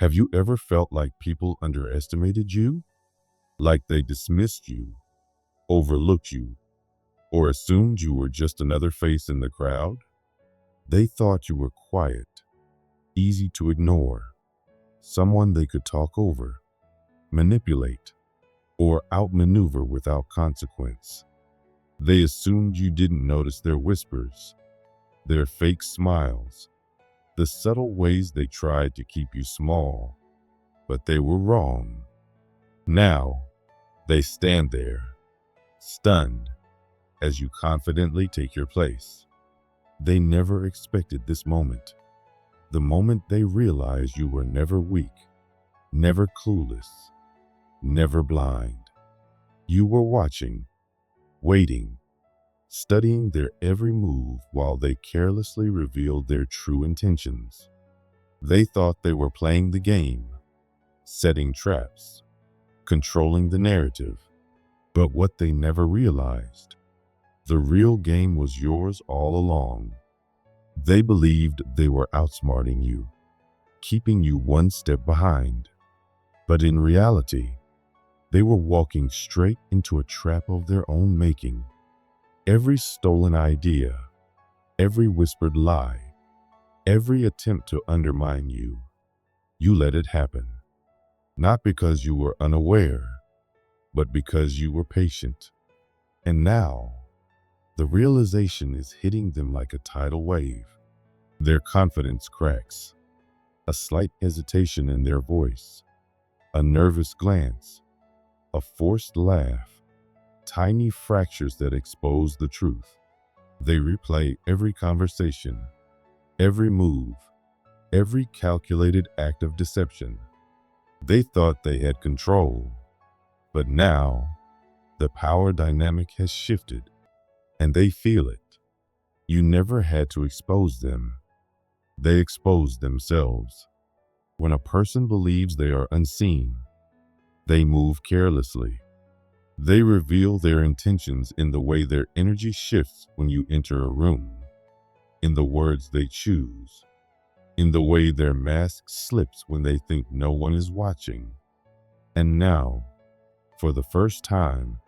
Have you ever felt like people underestimated you? Like they dismissed you, overlooked you, or assumed you were just another face in the crowd? They thought you were quiet, easy to ignore, someone they could talk over, manipulate, or outmaneuver without consequence. They assumed you didn't notice their whispers, their fake smiles, the subtle ways they tried to keep you small, but they were wrong. Now, they stand there, stunned, as you confidently take your place. They never expected this moment, the moment they realized you were never weak, never clueless, never blind. You were watching, waiting, studying their every move while they carelessly revealed their true intentions. They thought they were playing the game, setting traps, controlling the narrative. But what they never realized, the real game was yours all along. They believed they were outsmarting you, keeping you one step behind. But in reality, they were walking straight into a trap of their own making. Every stolen idea, every whispered lie, every attempt to undermine you, you let it happen. Not because you were unaware, but because you were patient. And now, the realization is hitting them like a tidal wave. Their confidence cracks, a slight hesitation in their voice, a nervous glance, a forced laugh, tiny fractures that expose the truth. They replay every conversation, every move, every calculated act of deception. They thought they had control, but now the power dynamic has shifted, and they feel it. You never had to expose them. They exposed themselves. When a person believes they are unseen, they move carelessly. They reveal their intentions in the way their energy shifts when you enter a room, in the words they choose, in the way their mask slips when they think no one is watching. And now, for the first time,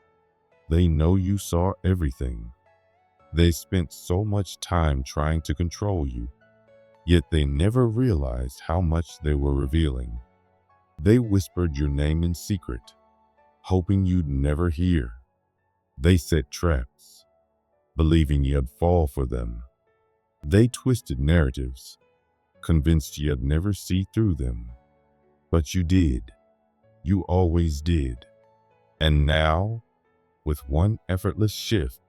they know you saw everything. They spent so much time trying to control you, yet they never realized how much they were revealing. They whispered your name in secret, hoping you'd never hear. They set traps, believing you'd fall for them. They twisted narratives, convinced you'd never see through them. But you did. You always did. And now, with one effortless shift,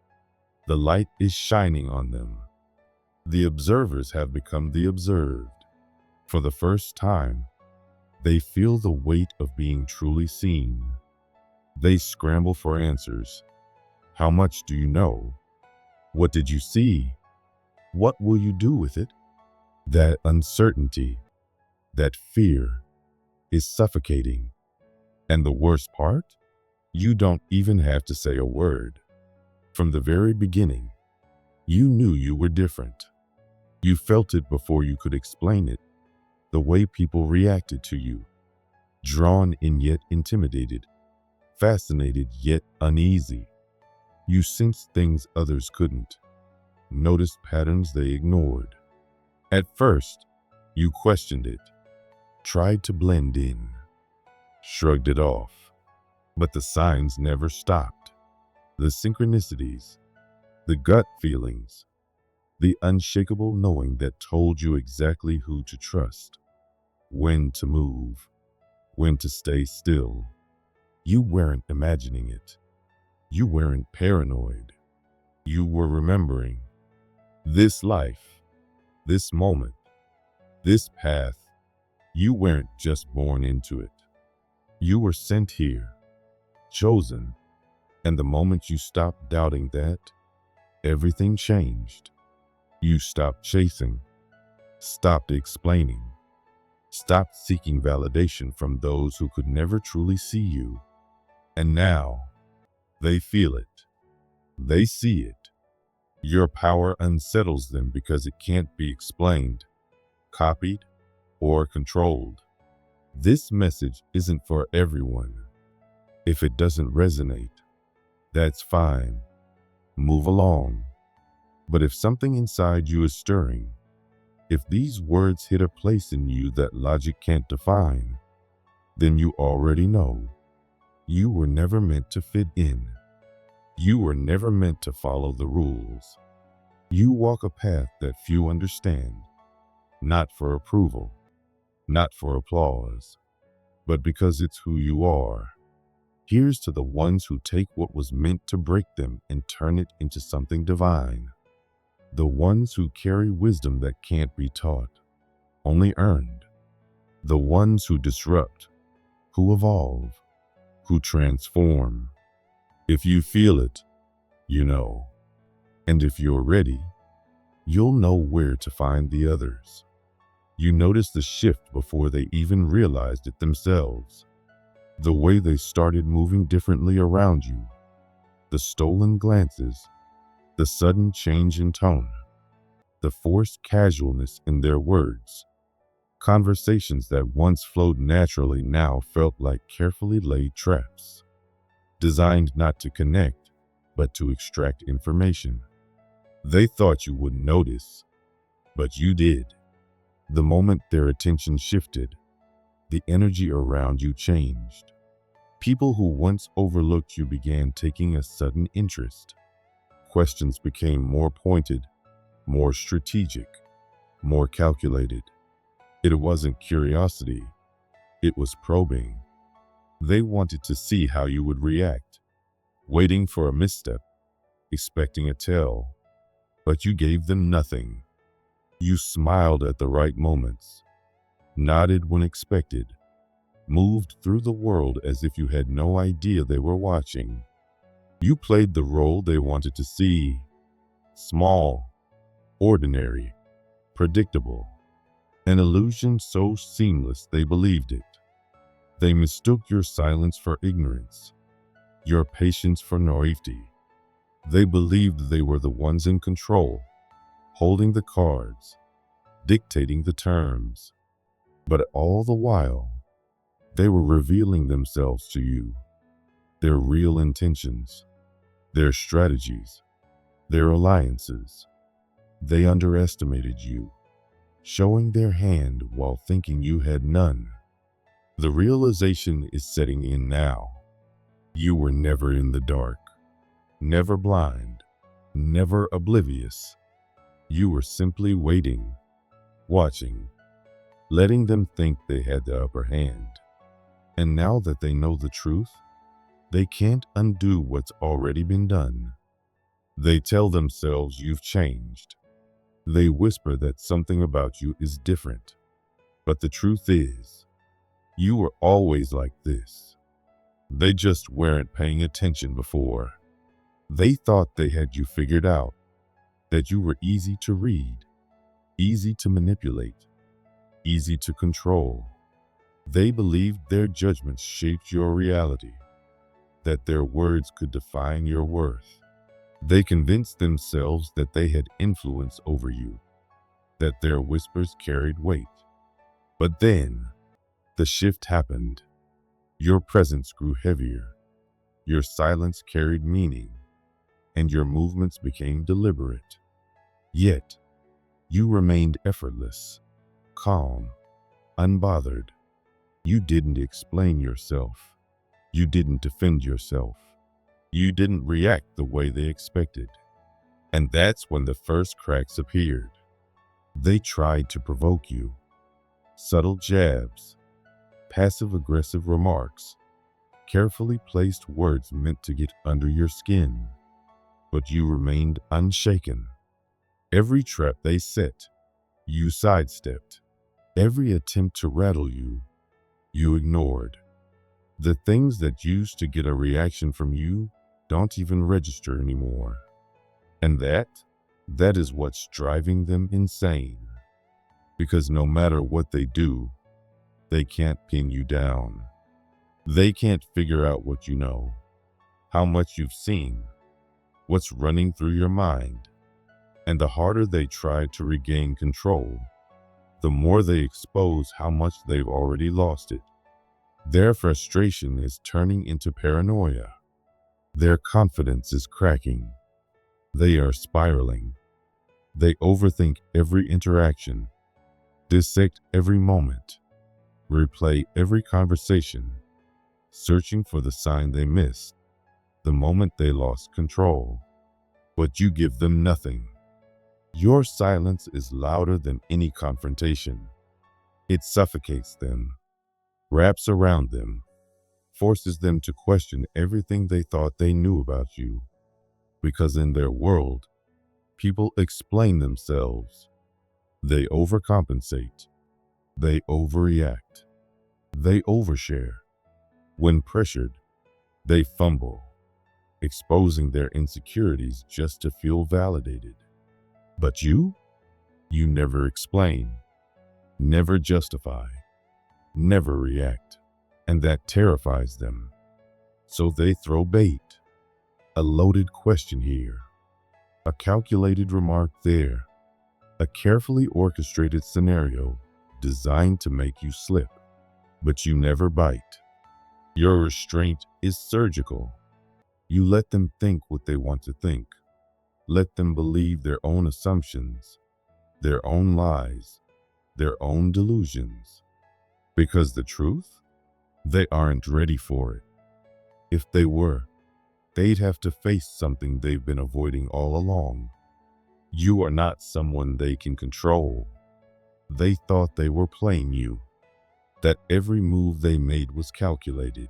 the light is shining on them. The observers have become the observed. For the first time, they feel the weight of being truly seen. They scramble for answers. How much do you know? What did you see? What will you do with it? That uncertainty, that fear, is suffocating. And the worst part? You don't even have to say a word. From the very beginning, you knew you were different. You felt it before you could explain it, the way people reacted to you, drawn in yet intimidated, fascinated yet uneasy. You sensed things others couldn't, noticed patterns they ignored. At first, you questioned it, tried to blend in, shrugged it off. But the signs never stopped. The synchronicities, the gut feelings, the unshakable knowing that told you exactly who to trust, when to move, when to stay still. You weren't imagining it. You weren't paranoid. You were remembering. This life, this moment, this path, you weren't just born into it. You were sent here, chosen, and the moment you stopped doubting that, everything changed. You stopped chasing, stopped explaining, stopped seeking validation from those who could never truly see you. And now, they feel it. They see it. Your power unsettles them because it can't be explained, copied, or controlled. This message isn't for everyone. If it doesn't resonate, that's fine. Move along. But if something inside you is stirring, if these words hit a place in you that logic can't define, then you already know. You were never meant to fit in. You were never meant to follow the rules. You walk a path that few understand, not for approval, not for applause, but because it's who you are. Here's to the ones who take what was meant to break them and turn it into something divine. The ones who carry wisdom that can't be taught, only earned. The ones who disrupt, who evolve, who transform. If you feel it, you know. And if you're ready, you'll know where to find the others. You notice the shift before they even realized it themselves. The way they started moving differently around you. The stolen glances, the sudden change in tone, the forced casualness in their words. Conversations that once flowed naturally now felt like carefully laid traps, designed not to connect, but to extract information. They thought you wouldn't notice, but you did. The moment their attention shifted, the energy around you changed. People who once overlooked you began taking a sudden interest. Questions became more pointed, more strategic, more calculated. It wasn't curiosity, it was probing. They wanted to see how you would react, waiting for a misstep, expecting a tell, but you gave them nothing. You smiled at the right moments, nodded when expected, moved through the world as if you had no idea they were watching. You played the role they wanted to see, small, ordinary, predictable, an illusion so seamless they believed it. They mistook your silence for ignorance, your patience for naivety. They believed they were the ones in control, holding the cards, dictating the terms. But all the while, they were revealing themselves to you, their real intentions, their strategies, their alliances. They underestimated you, showing their hand while thinking you had none. The realization is setting in now. You were never in the dark, never blind, never oblivious. You were simply waiting, watching, letting them think they had the upper hand. And now that they know the truth, they can't undo what's already been done. They tell themselves you've changed. They whisper that something about you is different. But the truth is, you were always like this. They just weren't paying attention before. They thought they had you figured out, that you were easy to read, easy to manipulate, easy to control. They believed their judgments shaped your reality, that their words could define your worth. They convinced themselves that they had influence over you, that their whispers carried weight. But then, the shift happened. Your presence grew heavier, your silence carried meaning, and your movements became deliberate. Yet, you remained effortless, calm, unbothered. You didn't explain yourself. You didn't defend yourself. You didn't react the way they expected. And that's when the first cracks appeared. They tried to provoke you. Subtle jabs, passive-aggressive remarks, carefully placed words meant to get under your skin. But you remained unshaken. Every trap they set, you sidestepped. Every attempt to rattle you, you ignored. The things that used to get a reaction from you don't even register anymore. And that is what's driving them insane. Because no matter what they do, they can't pin you down. They can't figure out what you know, how much you've seen, what's running through your mind. And the harder they try to regain control, the more they expose how much they've already lost it. Their frustration is turning into paranoia. Their confidence is cracking. They are spiraling. They overthink every interaction, dissect every moment, replay every conversation, searching for the sign they missed, the moment they lost control. But you give them nothing. Your silence is louder than any confrontation. It suffocates them, wraps around them, forces them to question everything they thought they knew about you. Because in their world, people explain themselves. They overcompensate. They overreact. They overshare. When pressured, they fumble, exposing their insecurities just to feel validated. But you never explain, never justify, never react, and that terrifies them. So they throw bait, a loaded question here, a calculated remark there, a carefully orchestrated scenario designed to make you slip, but you never bite. Your restraint is surgical. You let them think what they want to think. Let them believe their own assumptions, their own lies, their own delusions. Because the truth, they aren't ready for it. If they were, they'd have to face something they've been avoiding all along. You are not someone they can control. They thought they were playing you, that every move they made was calculated,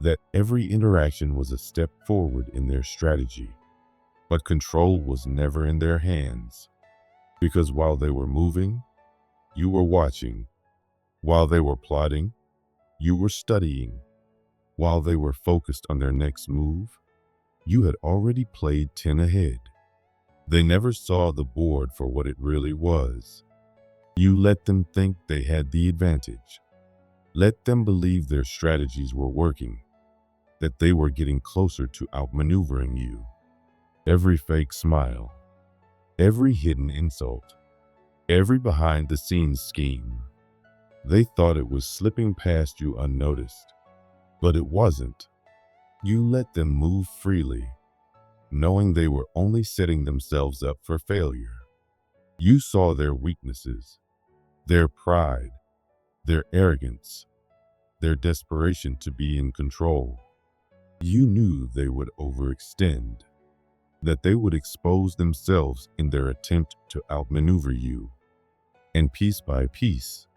that every interaction was a step forward in their strategy. But control was never in their hands, because while they were moving, you were watching. While they were plotting, you were studying. While they were focused on their next move, you had already played 10 ahead. They never saw the board for what it really was. You let them think they had the advantage. Let them believe their strategies were working, that they were getting closer to outmaneuvering you. Every fake smile, every hidden insult, every behind-the-scenes scheme. They thought it was slipping past you unnoticed, but it wasn't. You let them move freely, knowing they were only setting themselves up for failure. You saw their weaknesses, their pride, their arrogance, their desperation to be in control. You knew they would overextend, that they would expose themselves in their attempt to outmaneuver you. And piece by piece,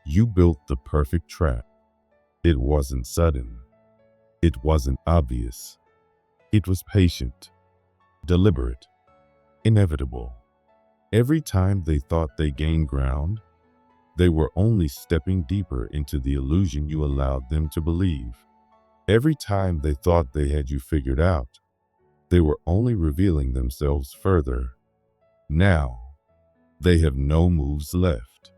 you built the perfect trap. It wasn't sudden. It wasn't obvious. It was patient, deliberate, inevitable. Every time they thought they gained ground, they were only stepping deeper into the illusion you allowed them to believe. Every time they thought they had you figured out, they were only revealing themselves further. Now, they have no moves left.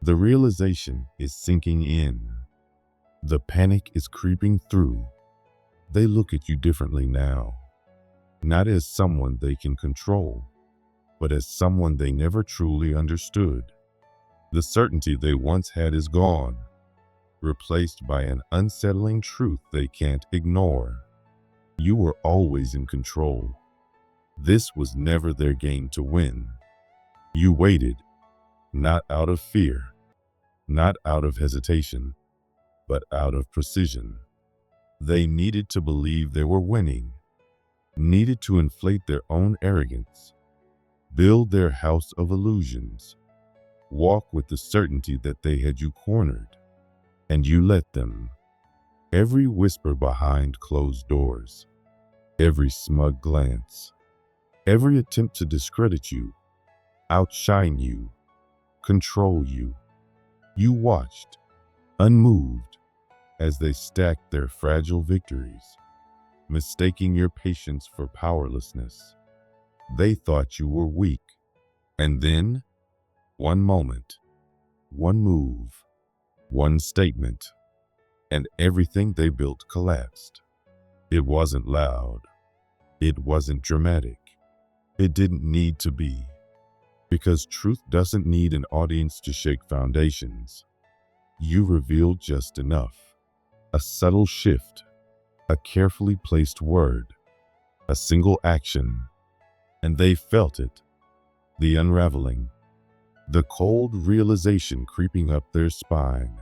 The realization is sinking in. The panic is creeping through. They look at you differently now, not as someone they can control, but as someone they never truly understood. The certainty they once had is gone, replaced by an unsettling truth they can't ignore. You were always in control. This was never their game to win. You waited, not out of fear, not out of hesitation, but out of precision. They needed to believe they were winning, needed to inflate their own arrogance, build their house of illusions, walk with the certainty that they had you cornered, and you let them. Every whisper behind closed doors, every smug glance, every attempt to discredit you, outshine you, control you. You watched, unmoved, as they stacked their fragile victories, mistaking your patience for powerlessness. They thought you were weak, and then, one moment, one move, one statement, and everything they built collapsed. It wasn't loud. It wasn't dramatic. It didn't need to be. Because truth doesn't need an audience to shake foundations. You revealed just enough. A subtle shift, a carefully placed word, a single action, and they felt it, the unraveling, the cold realization creeping up their spine.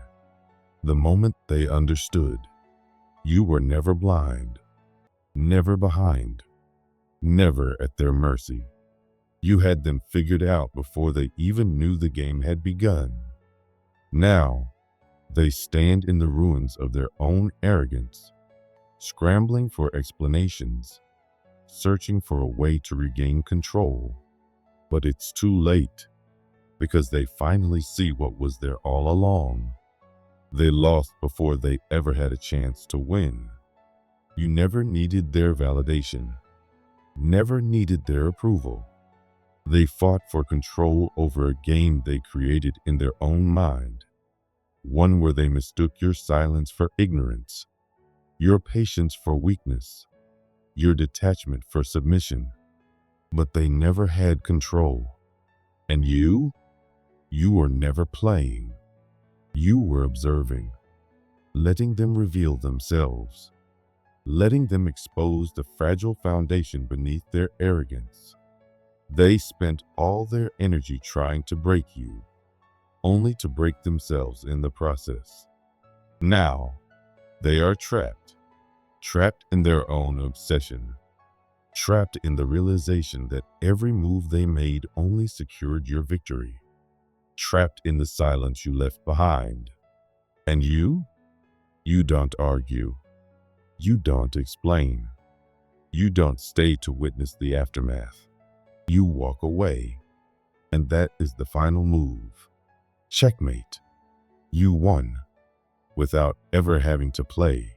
The moment they understood, you were never blind, never behind, never at their mercy. You had them figured out before they even knew the game had begun. Now, they stand in the ruins of their own arrogance, scrambling for explanations, searching for a way to regain control. But it's too late, because they finally see what was there all along. They lost before they ever had a chance to win. You never needed their validation, never needed their approval. They fought for control over a game they created in their own mind, one where they mistook your silence for ignorance, your patience for weakness, your detachment for submission. But they never had control. And you were never playing. You were observing, letting them reveal themselves, letting them expose the fragile foundation beneath their arrogance. They spent all their energy trying to break you, only to break themselves in the process. Now, they are trapped in their own obsession, trapped in the realization that every move they made only secured your victory, trapped in the silence you left behind. And you don't argue, you don't explain, you don't stay to witness the aftermath. You walk away, and that is the final move. Checkmate. You won, without ever having to play.